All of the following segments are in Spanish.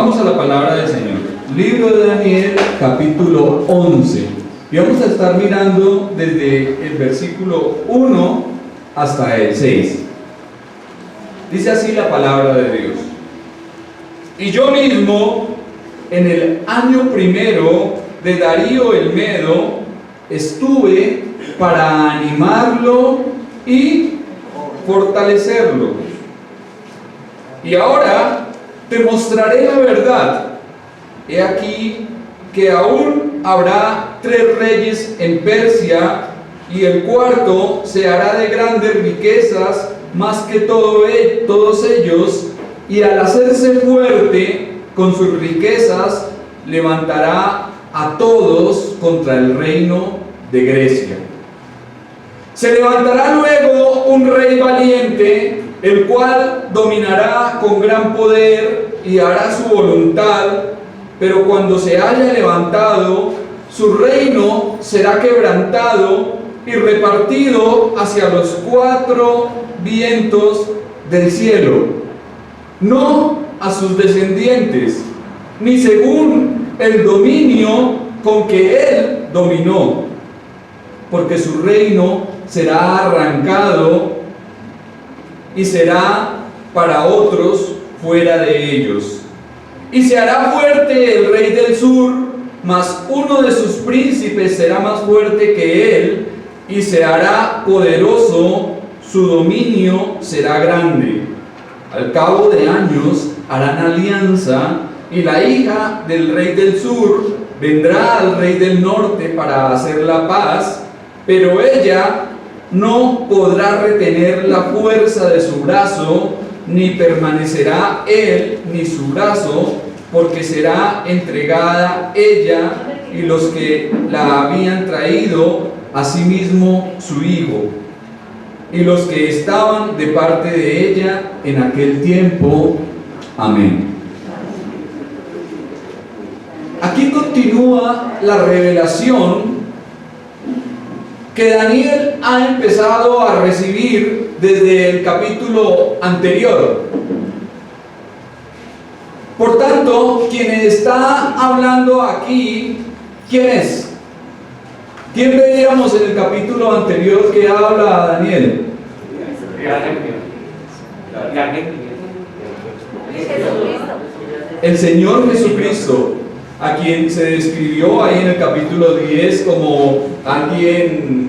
Vamos a la palabra del Señor. Libro de Daniel, capítulo 11. Y vamos a estar mirando desde el versículo 1 hasta el 6. Dice así la palabra de Dios. Y yo mismo, en el año primero de Darío el Medo, estuve para animarlo y fortalecerlo. Y ahora te mostraré la verdad. He aquí que aún habrá 3 reyes en Persia, y el cuarto se hará de grandes riquezas más que todos ellos, y al hacerse fuerte con sus riquezas levantará a todos contra el reino de Grecia. Se levantará luego un rey valiente, el cual dominará con gran poder y hará su voluntad, pero cuando se haya levantado, su reino será quebrantado y repartido hacia los 4 vientos del cielo, no a sus descendientes, ni según el dominio con que él dominó, porque su reino será arrancado y será para otros fuera de ellos. Y se hará fuerte el rey del sur, mas uno de sus príncipes será más fuerte que él, y se hará poderoso, su dominio será grande. Al cabo de años harán alianza, y la hija del rey del sur vendrá al rey del norte para hacer la paz, pero ella no podrá retener la fuerza de su brazo, ni permanecerá él ni su brazo, porque será entregada ella y los que la habían traído, asimismo su hijo, y los que estaban de parte de ella en aquel tiempo. Amén. Aquí continúa la revelación que Daniel ha empezado a recibir desde el capítulo anterior. Por tanto, quien está hablando aquí, ¿quién es? ¿Quién veíamos en el capítulo anterior que habla Daniel? El Señor Jesucristo, a quien se describió ahí en el capítulo 10 como alguien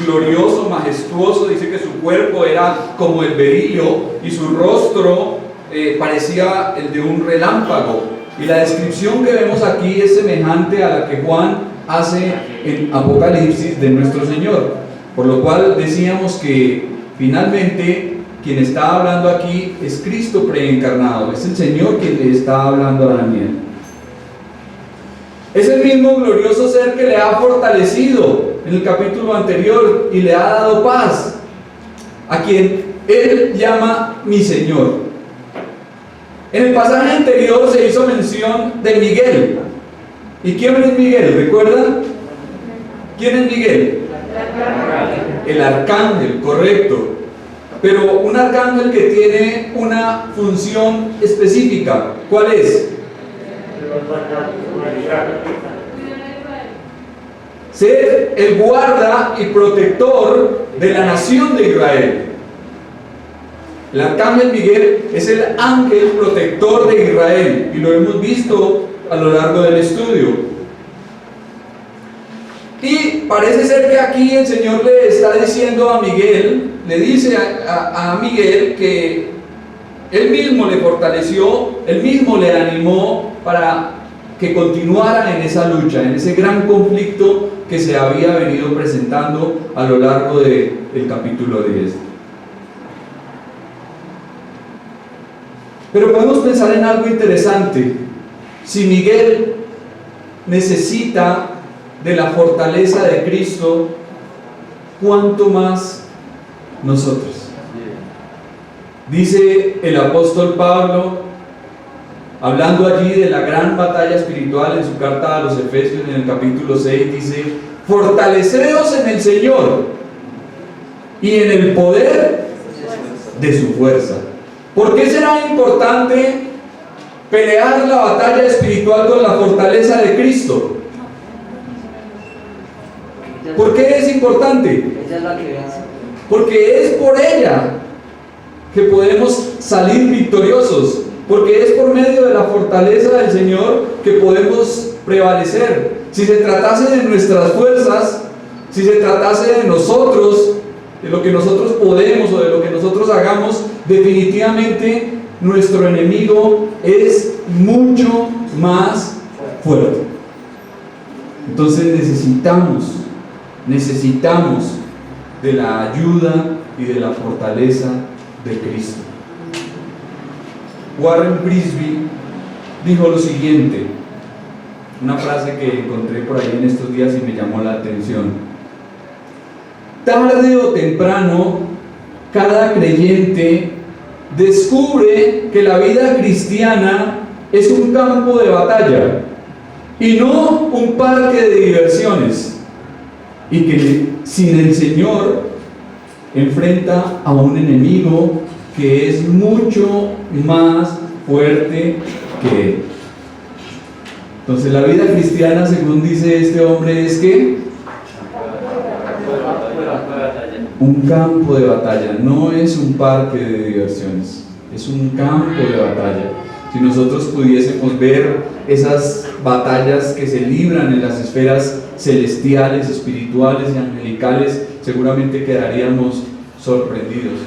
glorioso, majestuoso. Dice que su cuerpo era como el berillo y su rostro parecía el de un relámpago. Y la descripción que vemos aquí es semejante a la que Juan hace en Apocalipsis de nuestro Señor. Por lo cual decíamos que finalmente quien está hablando aquí es Cristo preencarnado. Es el Señor quien le está hablando a Daniel. Es el mismo glorioso ser que le ha fortalecido en el capítulo anterior y le ha dado paz, a quien él llama mi Señor. En el pasaje anterior se hizo mención de Miguel. ¿Y quién es Miguel? ¿Recuerdan? ¿Quién es Miguel? El arcángel, correcto. Pero un arcángel que tiene una función específica. ¿Cuál es? Ser el guarda y protector de la nación de Israel. El arcángel Miguel es el ángel protector de Israel, y lo hemos visto a lo largo del estudio. Y parece ser que aquí el Señor le está diciendo a Miguel, le dice a Miguel que él mismo le fortaleció, él mismo le animó para que continuara en esa lucha, en ese gran conflicto que se había venido presentando a lo largo del capítulo 10. Pero podemos pensar en algo interesante. Si Miguel necesita de la fortaleza de Cristo, ¿cuánto más nosotros? Dice el apóstol Pablo, hablando allí de la gran batalla espiritual en su carta a los Efesios en el capítulo 6, dice: fortaleceos en el Señor y en el poder de su fuerza. ¿Por qué será importante Pelear la batalla espiritual con la fortaleza de Cristo. ¿Por qué es importante? Ella es la que vence. Porque es por ella que podemos salir victoriosos, porque es por medio de la fortaleza del Señor que podemos prevalecer. Si se tratase de nuestras fuerzas, si se tratase de nosotros, de lo que nosotros podemos o de lo que nosotros hagamos, definitivamente nuestro enemigo es mucho más fuerte. Entonces necesitamos de la ayuda y de la fortaleza de Cristo. Warren Brisby dijo lo siguiente, una frase que encontré por ahí en estos días y me llamó la atención: tarde o temprano, cada creyente descubre que la vida cristiana es un campo de batalla y no un parque de diversiones, y que sin el Señor enfrenta a un enemigo que es mucho más fuerte que él. Entonces la vida cristiana, según dice este hombre, es que un campo de batalla, no es un parque de diversiones, es un campo de batalla. Si nosotros pudiésemos ver esas batallas que se libran en las esferas celestiales, espirituales y angelicales, seguramente quedaríamos sorprendidos.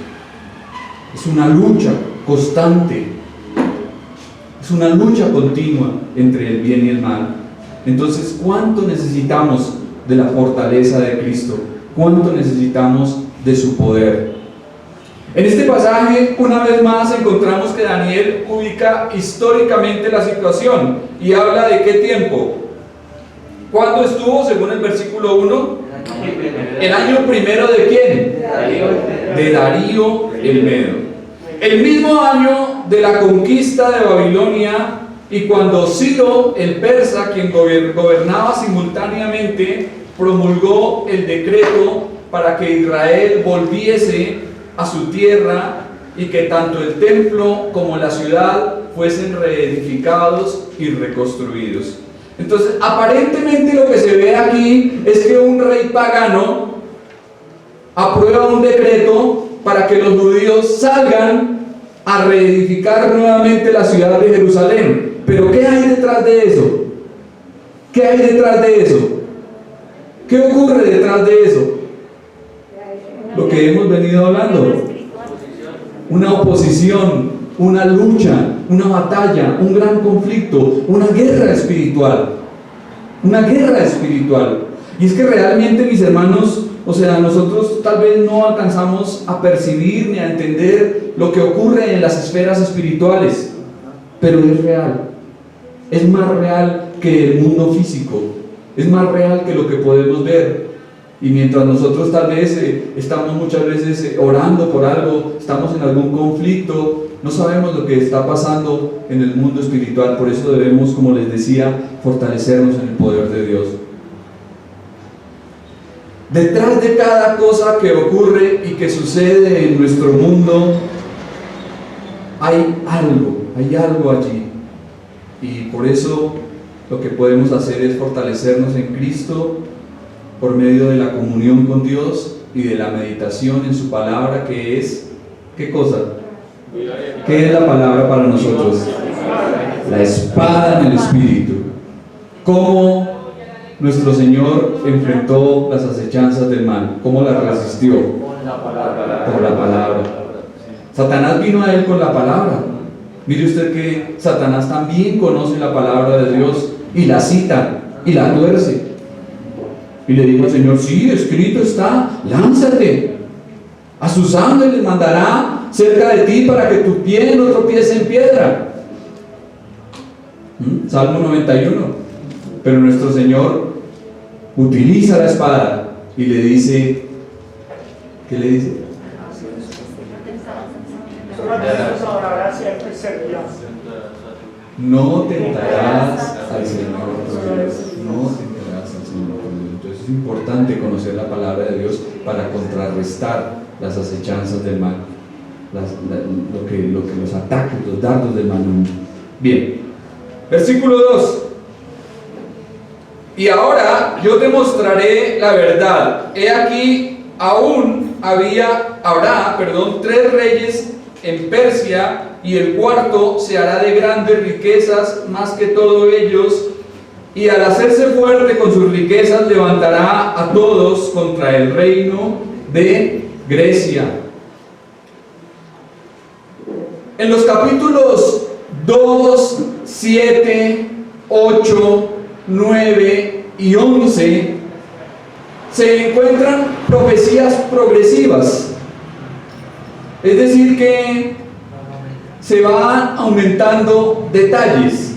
Es una lucha constante, es una lucha continua entre el bien y el mal. Entonces, ¿cuánto necesitamos de la fortaleza de Cristo? ¿Cuánto necesitamos de su poder? En este pasaje, una vez más, encontramos que Daniel ubica históricamente la situación y habla de qué tiempo. ¿Cuándo estuvo, según el versículo 1? ¿El año primero de quién? De Darío el Medo. El mismo año de la conquista de Babilonia, y cuando Ciro el persa, quien gobernaba simultáneamente, promulgó el decreto para que Israel volviese a su tierra y que tanto el templo como la ciudad fuesen reedificados y reconstruidos. Entonces, aparentemente lo que se ve aquí es que un rey pagano aprueba un decreto para que los judíos salgan a reedificar nuevamente la ciudad de Jerusalén. Pero ¿qué hay detrás de eso? ¿Qué hay detrás de eso? ¿Qué ocurre detrás de eso? Lo que hemos venido hablando. Una oposición, una lucha, una batalla, un gran conflicto, una guerra espiritual. Una guerra espiritual. Y es que realmente, mis hermanos, o sea, nosotros tal vez no alcanzamos a percibir ni a entender lo que ocurre en las esferas espirituales, pero es real. Es más real que el mundo físico. Es más real que lo que podemos ver. Y mientras nosotros tal vez estamos muchas veces orando por algo, estamos en algún conflicto, no sabemos lo que está pasando en el mundo espiritual. Por eso debemos, como les decía, fortalecernos en el poder de Dios. Detrás de cada cosa que ocurre y que sucede en nuestro mundo, hay algo allí. Y por eso lo que podemos hacer es fortalecernos en Cristo por medio de la comunión con Dios y de la meditación en su palabra, que es, ¿qué cosa? ¿Qué es la palabra para nosotros? La espada en el Espíritu. ¿Cómo nuestro Señor enfrentó las acechanzas del mal? ¿Cómo las resistió? Por la palabra. Satanás vino a él con la palabra. Mire usted que Satanás también conoce la palabra de Dios y la cita y la tuerce. Y le dijo al Señor: sí, escrito está, lánzate. A sus ángeles mandará cerca de ti para que tu pie no tropiece en piedra. Salmo 91. Pero nuestro Señor utiliza la espada y le dice, ¿qué le dice? No tentarás al Señor tu Dios. No tentarás al Señor tu Dios. Entonces es importante conocer la palabra de Dios para contrarrestar las acechanzas del mal, los ataques, los dardos del maligno. Bien, versículo 2. Y ahora yo te mostraré la verdad. He aquí, habrá 3 reyes en Persia, y el cuarto se hará de grandes riquezas más que todos ellos, y al hacerse fuerte con sus riquezas levantará a todos contra el reino de Grecia. En los capítulos 2, 7, 8, 9 y 11 se encuentran profecías progresivas, es decir que se van aumentando detalles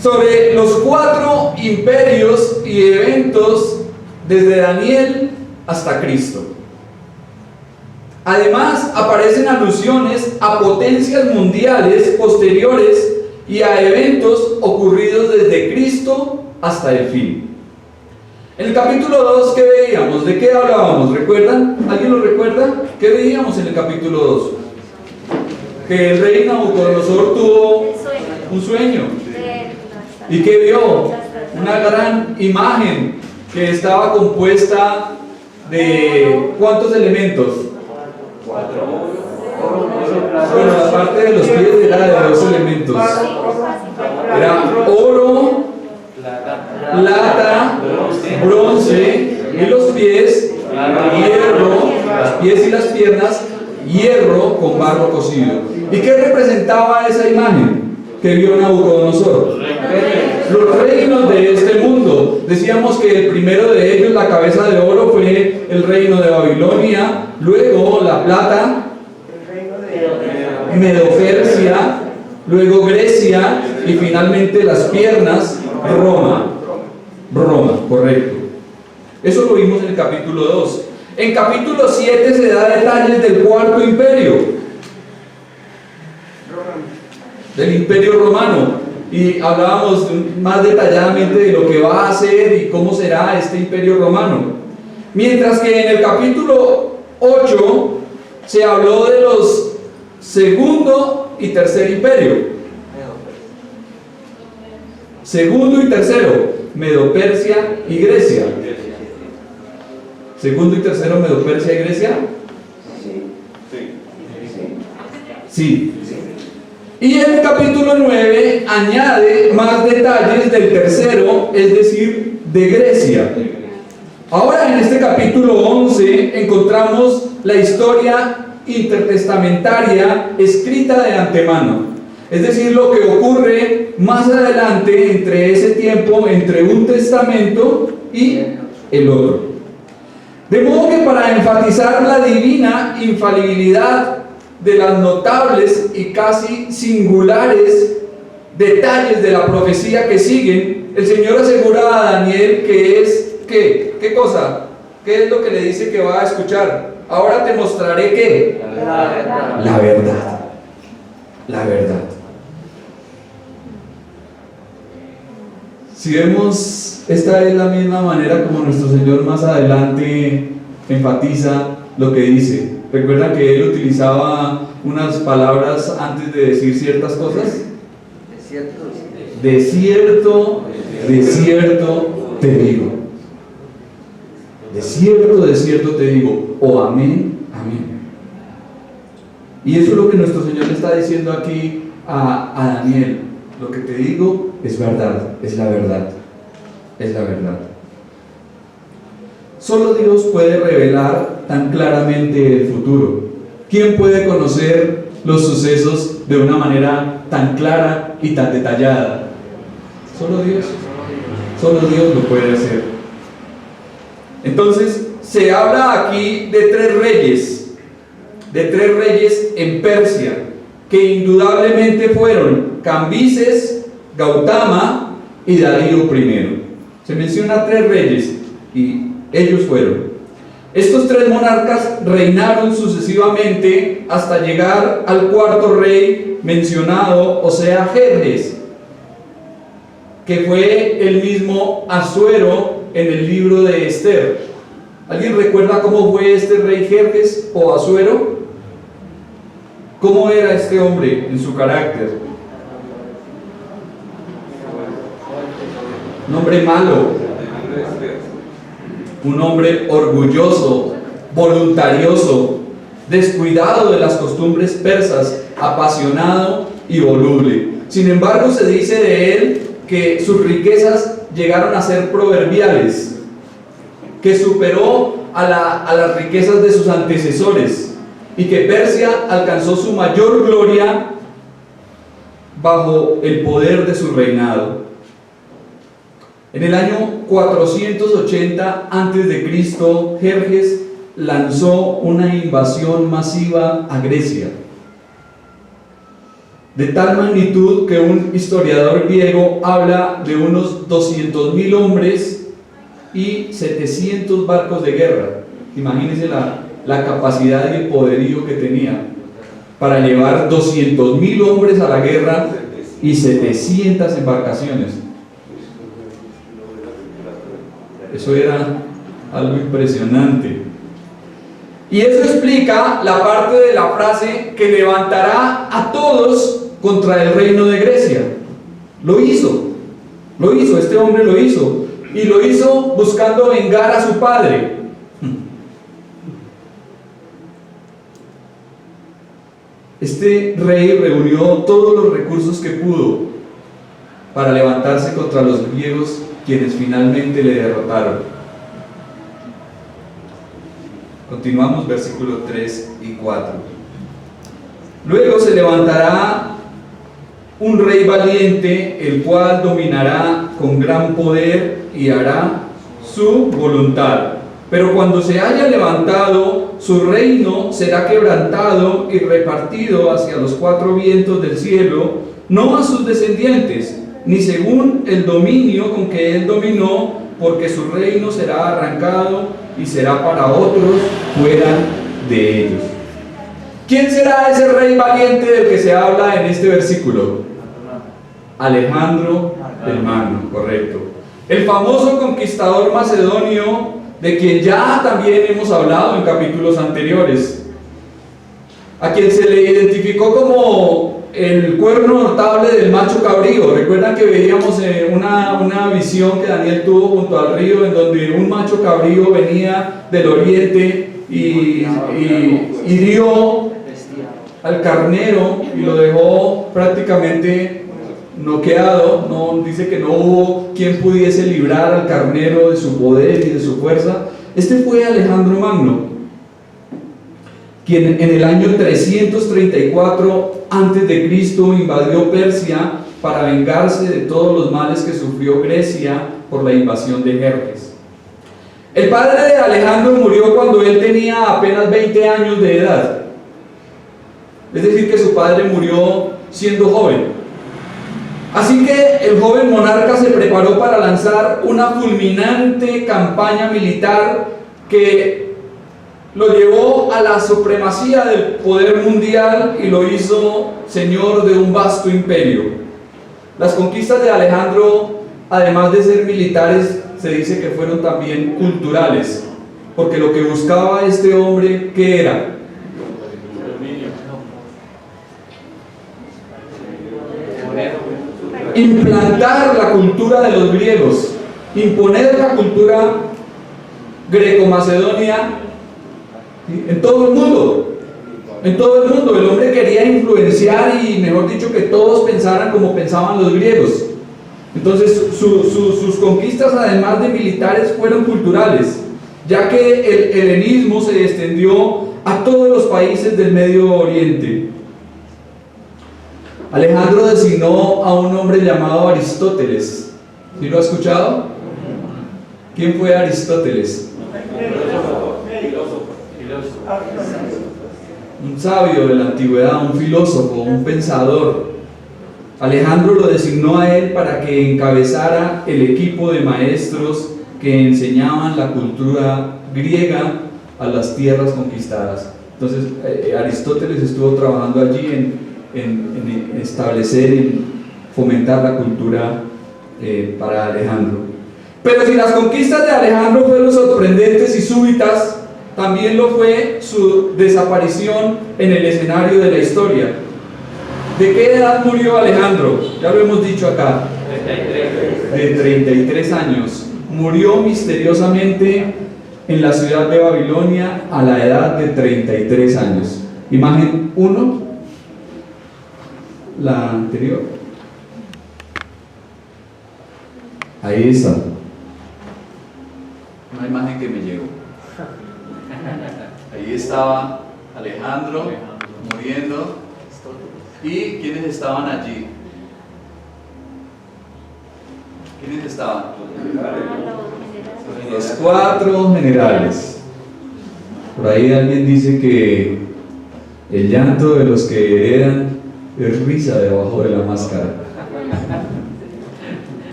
sobre los 4 imperios y eventos desde Daniel hasta Cristo. Además, aparecen alusiones a potencias mundiales posteriores y a eventos ocurridos desde Cristo hasta el fin. En el capítulo 2, ¿qué veíamos? ¿De qué hablábamos? ¿Recuerdan? ¿Alguien lo recuerda? ¿Qué veíamos en el capítulo 2? Que el rey Nabucodonosor tuvo un sueño. ¿Y qué vio? Una gran imagen que estaba compuesta de ¿cuántos elementos? 4. Bueno, aparte de los pies era de 2 elementos. Era oro, plata, bronce, y los pies, hierro, los pies y las piernas, hierro con barro cocido. ¿Y qué representaba esa imagen que vio Nabucodonosor? Los reinos de este mundo. Decíamos que el primero de ellos, la cabeza de oro, fue el reino de Babilonia, luego la plata, Medo-Persia, luego Grecia y finalmente las piernas, Roma, correcto. Eso lo vimos en el capítulo 2. En capítulo 7 se da detalles del cuarto imperio, del imperio romano, y hablábamos más detalladamente de lo que va a hacer y cómo será este imperio romano. Mientras que en el capítulo 8 se habló de los segundo y tercer imperio. Segundo y tercero, Medo-Persia y Grecia. Segundo y tercero, Medo-Persia y Grecia. Sí. Y el capítulo 9 añade más detalles del tercero, es decir, de Grecia. Ahora en este capítulo 11 encontramos la historia intertestamentaria escrita de antemano, es decir, lo que ocurre más adelante entre ese tiempo, entre un testamento y el otro. De modo que para enfatizar la divina infalibilidad de las notables y casi singulares detalles de la profecía que siguen, el Señor asegura a Daniel que es, ¿qué cosa? ¿Qué es lo que le dice que va a escuchar? Ahora te mostraré ¿qué? La verdad. La verdad. Si vemos, esta es la misma manera como nuestro Señor más adelante enfatiza lo que dice. ¿Recuerdan que Él utilizaba unas palabras antes de decir ciertas cosas? De cierto te digo. De cierto te digo, o amén, amén. Y eso es lo que nuestro Señor le está diciendo aquí a Daniel. Lo que te digo es verdad, es la verdad, es la verdad. Solo Dios puede revelar tan claramente el futuro. ¿Quién puede conocer los sucesos de una manera tan clara y tan detallada? Solo Dios. Solo Dios lo puede hacer. Entonces, se habla aquí de 3 reyes en Persia, que indudablemente fueron Cambises, Gautama y Darío I. Se menciona 3 reyes y ellos fueron. Estos 3 monarcas reinaron sucesivamente hasta llegar al cuarto rey mencionado, o sea, Jerjes, que fue el mismo Asuero en el libro de Esther. ¿Alguien recuerda cómo fue este rey Jerjes o Asuero? ¿Cómo era este hombre en su carácter? Un hombre malo, un hombre orgulloso, voluntarioso, descuidado de las costumbres persas, apasionado y voluble. Sin embargo, se dice de él que sus riquezas llegaron a ser proverbiales, que superó a las riquezas de sus antecesores, y que Persia alcanzó su mayor gloria bajo el poder de su reinado. En el año 480 a.C., Jerjes lanzó una invasión masiva a Grecia, de tal magnitud que un historiador griego habla de unos 200.000 hombres y 700 barcos de guerra. Imagínense la capacidad y el poderío que tenía para llevar 200.000 hombres a la guerra y 700 embarcaciones. Eso era algo impresionante. Y eso explica la parte de la frase que levantará a todos contra el reino de Grecia. Lo hizo, este hombre lo hizo, y lo hizo buscando vengar a su padre. Este rey reunió todos los recursos que pudo para levantarse contra los griegos, quienes finalmente le derrotaron. Continuamos, versículos 3 y 4. Luego se levantará un rey valiente, el cual dominará con gran poder y hará su voluntad. Pero cuando se haya levantado, su reino será quebrantado y repartido hacia los 4 vientos del cielo, no a sus descendientes, ni según el dominio con que él dominó, porque su reino será arrancado y será para otros fuera de ellos. ¿Quién será ese rey valiente del que se habla en este versículo? Alejandro el Magno, correcto. El famoso conquistador macedonio, de quien ya también hemos hablado en capítulos anteriores, a quien se le identificó como el cuerno notable del macho cabrío. Recuerdan que veíamos una visión que Daniel tuvo junto al río, en donde un macho cabrío venía del oriente y hirió al carnero y lo dejó prácticamente noqueado. No, dice que no hubo quien pudiese librar al carnero de su poder y de su fuerza. Este fue Alejandro Magno, quien en el año 334 a.C. invadió Persia para vengarse de todos los males que sufrió Grecia por la invasión de Jerjes. El padre de Alejandro murió cuando él tenía apenas 20 años de edad, es decir, que su padre murió siendo joven. Así que el joven monarca se preparó para lanzar una fulminante campaña militar que lo llevó a la supremacía del poder mundial y lo hizo señor de un vasto imperio. Las conquistas de Alejandro, además de ser militares, se dice que fueron también culturales, porque lo que buscaba este hombre, ¿qué era? Implantar la cultura de los griegos, imponer la cultura greco-macedonia en todo el mundo. En todo el mundo el hombre quería influenciar y, mejor dicho, que todos pensaran como pensaban los griegos. Entonces sus conquistas, además de militares, fueron culturales, ya que el helenismo se extendió a todos los países del Medio Oriente. Alejandro designó a un hombre llamado Aristóteles. ¿Sí lo ha escuchado? ¿Quién fue Aristóteles? Un sabio de la antigüedad, un filósofo, un pensador. Alejandro lo designó a él para que encabezara el equipo de maestros que enseñaban la cultura griega a las tierras conquistadas. Entonces Aristóteles estuvo trabajando allí en establecer y fomentar la cultura para Alejandro. Pero si las conquistas de Alejandro fueron sorprendentes y súbitas, también lo fue su desaparición en el escenario de la historia. ¿De qué edad murió Alejandro? Ya lo hemos dicho acá. 33. De 33 años. Murió misteriosamente en la ciudad de Babilonia a la edad de 33 años. Imagen 1, la anterior. Ahí está. Una imagen que me llegó. Ahí estaba Alejandro muriendo. ¿Y quiénes estaban allí? ¿Quiénes estaban? Los 4 generales. Por ahí alguien dice que el llanto de los que heredan es risa debajo de la máscara.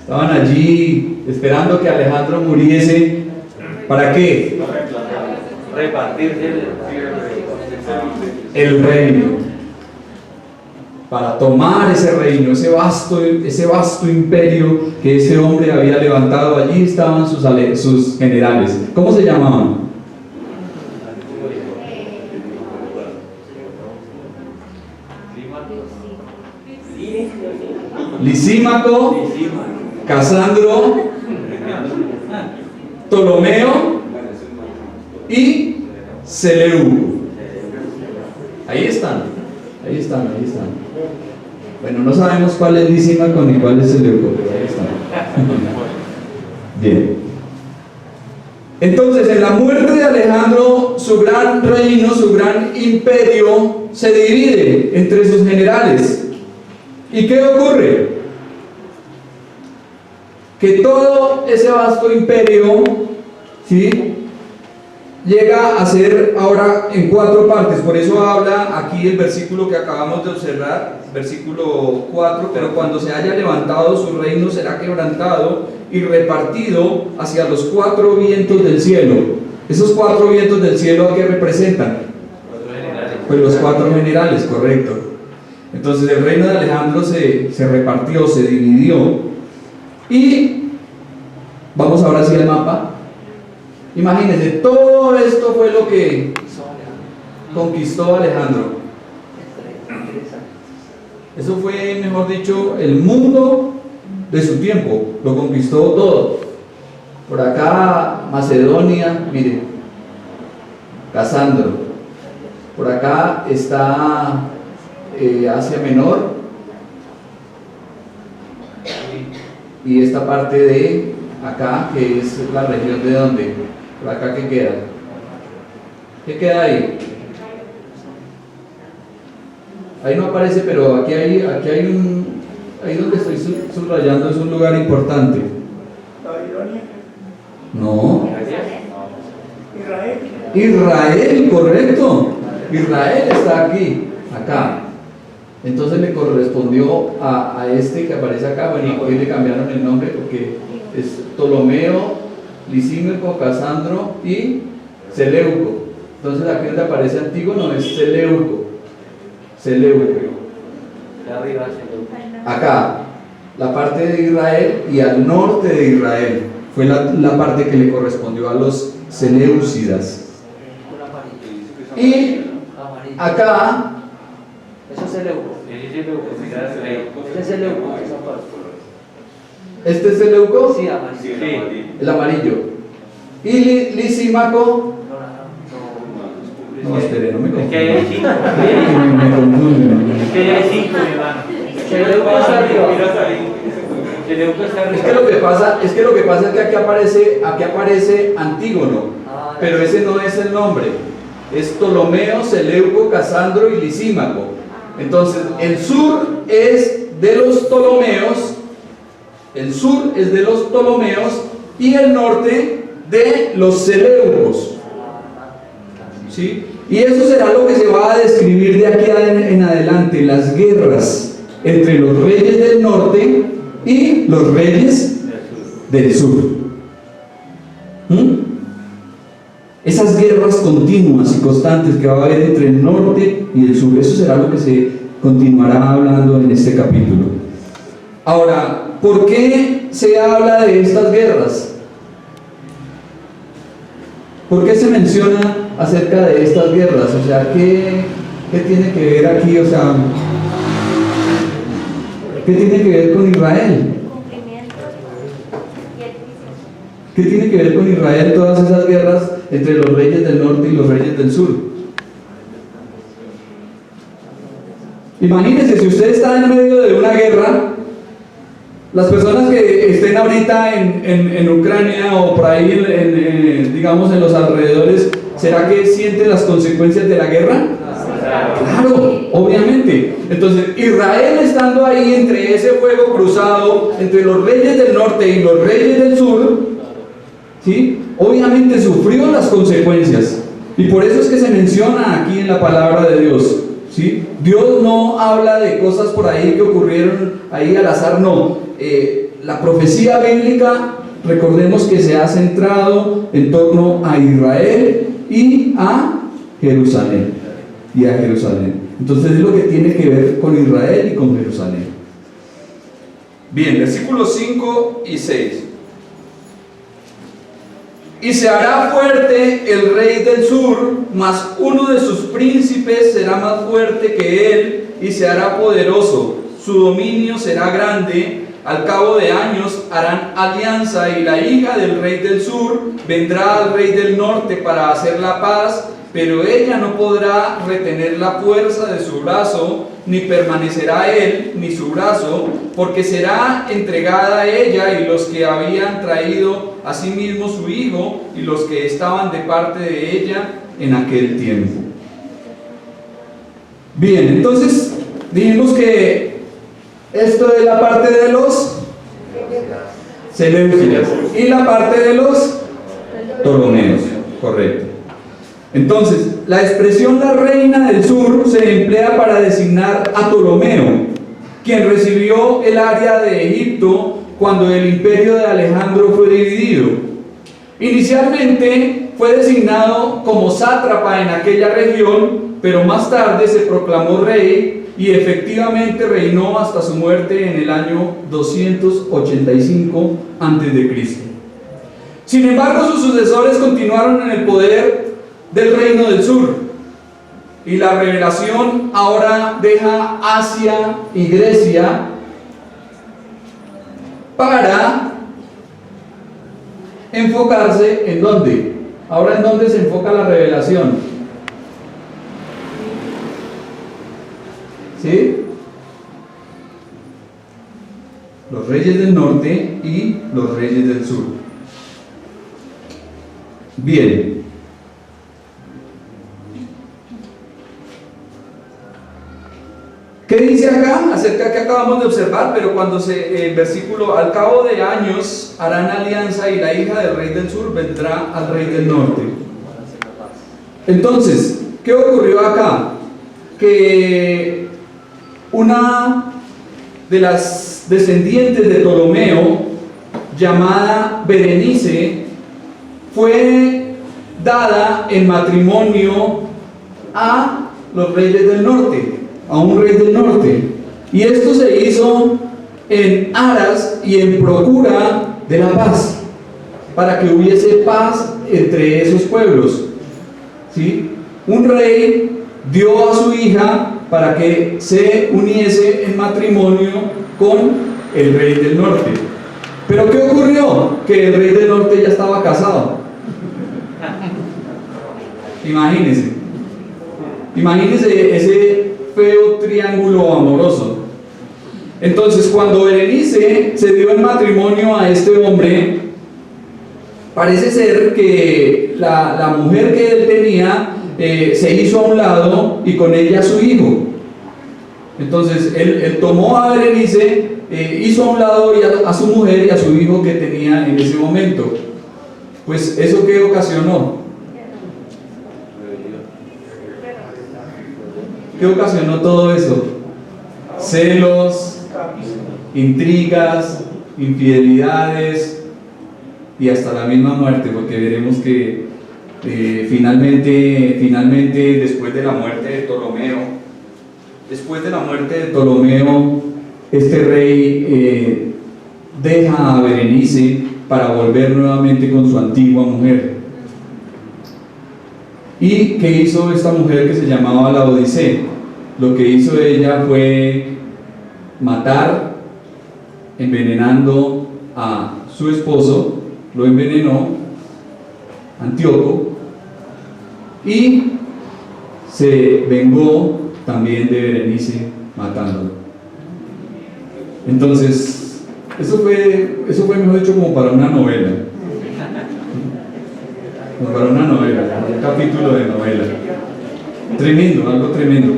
Estaban allí esperando que Alejandro muriese. ¿Para qué? Repartir el reino. Para tomar ese reino, ese vasto imperio que ese hombre había levantado. Allí estaban sus generales. ¿Cómo se llamaban? Lisímaco, Casandro, Ptolomeo y Seleuco. Ahí están. Bueno, no sabemos cuál es Lisímaco ni cuál es Seleuco, pero ahí están. Bien. Entonces, en la muerte de Alejandro, su gran reino, su gran imperio, se divide entre sus generales. ¿Y qué ocurre? Que todo ese vasto imperio, ¿sí?, llega a ser ahora en 4 partes. Por eso habla aquí el versículo que acabamos de observar, versículo 4, pero cuando se haya levantado su reino será quebrantado y repartido hacia los 4 vientos del cielo. Esos 4 vientos del cielo, ¿a qué representan? Pues los 4 generales, correcto. Entonces el reino de Alejandro se repartió, se dividió. Y vamos ahora hacia el mapa. Imagínense, todo esto fue lo que conquistó Alejandro. Eso fue, mejor dicho, el mundo de su tiempo. Lo conquistó todo. Por acá Macedonia, miren, Casandro. Por acá está Asia Menor. Y esta parte de acá, que es la región de donde. Por acá, ¿qué queda? ¿Qué queda ahí? Ahí no aparece, pero aquí hay ahí donde estoy subrayando es un lugar importante. No. Israel, correcto. Israel está aquí, acá. Entonces le correspondió a este que aparece acá. Bueno, hoy le cambiaron el nombre porque es Ptolomeo, Lisímaco, Casandro y Seleuco. Entonces aquí donde aparece Antígono es Seleuco. Acá, la parte de Israel y al norte de Israel fue la parte que le correspondió a los Seleucidas. Y acá, eso es Seleuco. Ese es Seleuco, esa parte. ¿este es Seleuco? Sí, amarillo. El amarillo. Y Lisímaco. No, espere, no me Es que hay 5. me confunden. Es que hay 5, mi hermano. Seleuco está arriba. Seleuco está arriba. Es que lo que pasa es que aquí aparece Antígono, pero ese no es el nombre. Es Ptolomeo, Seleuco, Casandro y Lisímaco. Entonces, el sur es de los Ptolomeos, y el norte de los Seleucos. ¿Sí? Y eso será lo que se va a describir de aquí en adelante, las guerras entre los reyes del norte y los reyes del sur. Esas guerras continuas y constantes que va a haber entre el norte y el sur, eso será lo que se continuará hablando en este capítulo. Ahora, ¿por qué se habla de estas guerras? ¿Por qué se menciona acerca de estas guerras? O sea, ¿qué tiene que ver aquí? O sea, ¿qué tiene que ver con Israel? ¿Qué tiene que ver con Israel todas esas guerras entre los reyes del norte y los reyes del sur? Imagínense, si usted está en medio de una guerra, las personas que estén ahorita en Ucrania o por ahí, digamos, en los alrededores, ¿será que sienten las consecuencias de la guerra? Claro, obviamente. Entonces, Israel estando ahí entre ese fuego cruzado, entre los reyes del norte y los reyes del sur, ¿sí? Obviamente sufrió las consecuencias. Y por eso es que se menciona aquí en la palabra de Dios, ¿sí? Dios no habla de cosas por ahí que ocurrieron ahí al azar, no. La profecía bíblica, recordemos que se ha centrado en torno a Israel y a Jerusalén. Entonces es lo que tiene que ver con Israel y con Jerusalén. Bien, versículos 5 y 6. Y se hará fuerte el rey del sur, mas uno de sus príncipes será más fuerte que él y se hará poderoso. Su dominio será grande. Al cabo de años harán alianza y la hija del rey del sur vendrá al rey del norte para hacer la paz, pero ella no podrá retener la fuerza de su brazo, ni permanecerá él ni su brazo, porque será entregada a ella y los que habían traído a sí mismo su hijo y los que estaban de parte de ella en aquel tiempo. Bien, entonces dijimos que esto es la parte de los seleucidas y la parte de los ptolomeos, correcto. Entonces, la expresión la reina del sur se emplea para designar a Ptolomeo, quien recibió el área de Egipto cuando el imperio de Alejandro fue dividido. Inicialmente fue designado como sátrapa en aquella región, pero más tarde se proclamó rey y efectivamente reinó hasta su muerte en el año 285 a.C. Sin embargo, sus sucesores continuaron en el poder del reino del sur, y la revelación ahora deja Asia y Grecia para enfocarse en ¿dónde? Ahora, ¿en dónde se enfoca la revelación? ¿Sí? Los reyes del norte y los reyes del sur. Bien. ¿Qué dice acá? Acerca que acabamos de observar, pero cuando el versículo, al cabo de años harán alianza y la hija del rey del sur vendrá al rey del norte. Entonces, ¿qué ocurrió acá? Que una de las descendientes de Ptolomeo, llamada Berenice, fue dada en matrimonio a los reyes del norte, a un rey del norte, y esto se hizo en aras y en procura de la paz, para que hubiese paz entre esos pueblos, ¿sí? Un rey dio a su hija para que se uniese en matrimonio con el rey del norte. Pero ¿qué ocurrió? Que el rey del norte ya estaba casado. Imagínense ese feo triángulo amoroso. Entonces, cuando Berenice se dio en matrimonio a este hombre, parece ser que la mujer que él tenía se hizo a un lado y con ella su hijo. Entonces él tomó a Berenice, hizo a un lado a su mujer y a su hijo que tenía en ese momento. Pues ¿eso qué ocasionó? ¿Qué ocasionó todo eso? Celos, intrigas, infidelidades y hasta la misma muerte, porque veremos que finalmente después de la muerte de Ptolomeo, este rey deja a Berenice para volver nuevamente con su antigua mujer. ¿Y qué hizo esta mujer que se llamaba Laodicea? Lo que hizo ella fue matar, envenenando a su esposo, lo envenenó, Antíoco, y se vengó también de Berenice matándolo. Entonces, eso fue mejor dicho como para una novela. Como para una novela, un capítulo de novela. Tremendo, algo tremendo.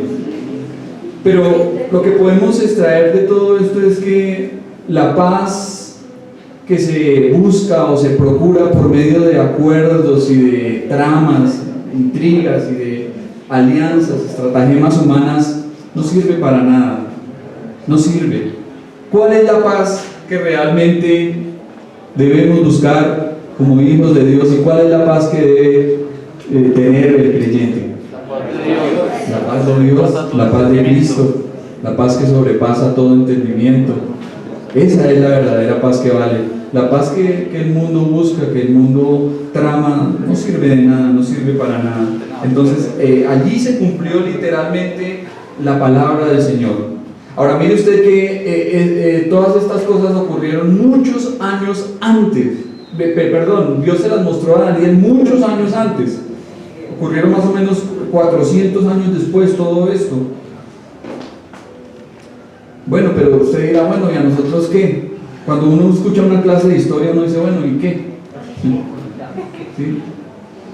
Pero lo que podemos extraer de todo esto es que la paz que se busca o se procura por medio de acuerdos y de tramas, intrigas y de alianzas, estratagemas humanas, no sirve para nada. No sirve. ¿Cuál es la paz que realmente debemos buscar como hijos de Dios y cuál es la paz que debe tener el creyente? La paz de Dios, la paz de Cristo, la paz que sobrepasa todo entendimiento. Esa es la verdadera paz que vale. La paz que el mundo busca, que el mundo trama, no sirve de nada, no sirve para nada. Entonces, allí se cumplió literalmente la palabra del Señor. Ahora, mire usted que todas estas cosas ocurrieron muchos años antes. Perdón, Dios se las mostró a Daniel muchos años antes. Ocurrieron más o menos 400 años después todo esto. Bueno, pero usted dirá, bueno, ¿y a nosotros qué? Cuando uno escucha una clase de historia, uno dice, bueno, ¿y qué? ¿Sí?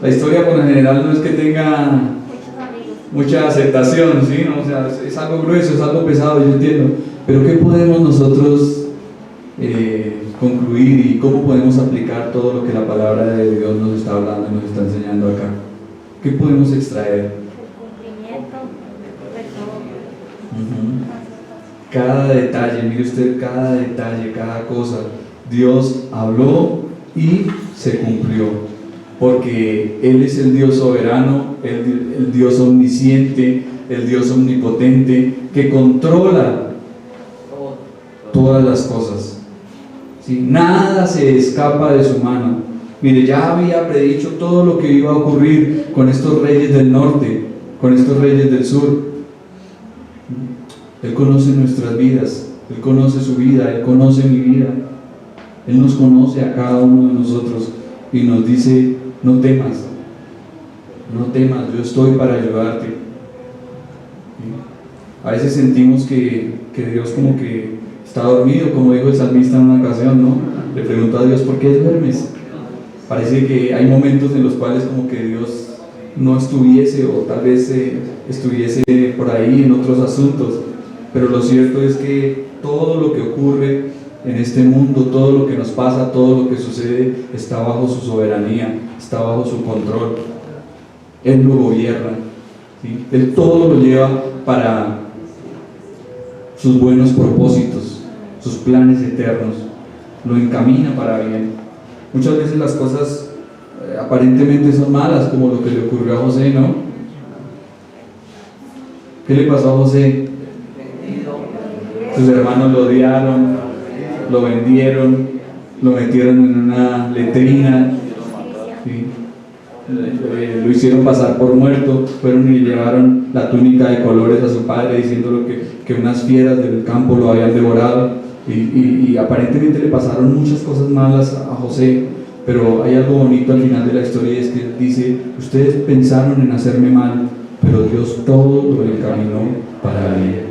La historia por lo general no es que tenga mucha aceptación, ¿sí? ¿No? O sea, es algo grueso, es algo pesado, yo entiendo. Pero ¿qué podemos nosotros concluir y cómo podemos aplicar todo lo que la palabra de Dios nos está hablando y nos está enseñando acá? ¿Qué podemos extraer? El cumplimiento de todo. Cada detalle, mire usted, cada detalle, cada cosa, Dios habló y se cumplió, porque Él es el Dios soberano, el Dios omnisciente, el Dios omnipotente, que controla todas las cosas, ¿sí? Nada se escapa de su mano. Mire, ya había predicho todo lo que iba a ocurrir con estos reyes del norte, con estos reyes del sur. Él conoce nuestras vidas, Él conoce su vida, Él conoce mi vida, Él nos conoce a cada uno de nosotros y nos dice, no temas, yo estoy para ayudarte. ¿Sí? A veces sentimos que Dios como que está dormido, como dijo el salmista en una ocasión, ¿no? Le preguntó a Dios, ¿por qué duermes? Parece que hay momentos en los cuales como que Dios no estuviese o tal vez estuviese por ahí en otros asuntos. Pero lo cierto es que todo lo que ocurre en este mundo, todo lo que nos pasa, todo lo que sucede está bajo su soberanía, está bajo su control. Él lo gobierna, ¿sí? Él todo lo lleva para sus buenos propósitos, sus planes eternos, lo encamina para bien. Muchas veces las cosas aparentemente son malas, como lo que le ocurrió a José, ¿no? ¿Qué le pasó a José? Sus hermanos lo odiaron, lo vendieron, lo metieron en una letrina, ¿sí? Lo hicieron pasar por muerto, fueron y llevaron la túnica de colores a su padre diciéndole que unas fieras del campo lo habían devorado y aparentemente le pasaron muchas cosas malas a José, pero hay algo bonito al final de la historia y es que dice, ustedes pensaron en hacerme mal, pero Dios todo lo encaminó para bien.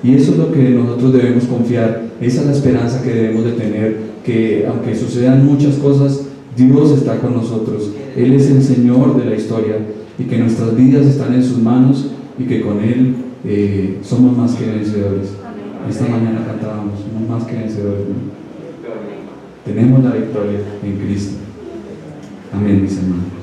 Y eso es lo que nosotros debemos confiar, esa es la esperanza que debemos de tener, que aunque sucedan muchas cosas, Dios está con nosotros, Él es el Señor de la historia y que nuestras vidas están en sus manos y que con Él somos más que vencedores. Esta mañana cantábamos, somos más que vencedores, ¿no? Tenemos la victoria en Cristo. Amén, mis hermanos.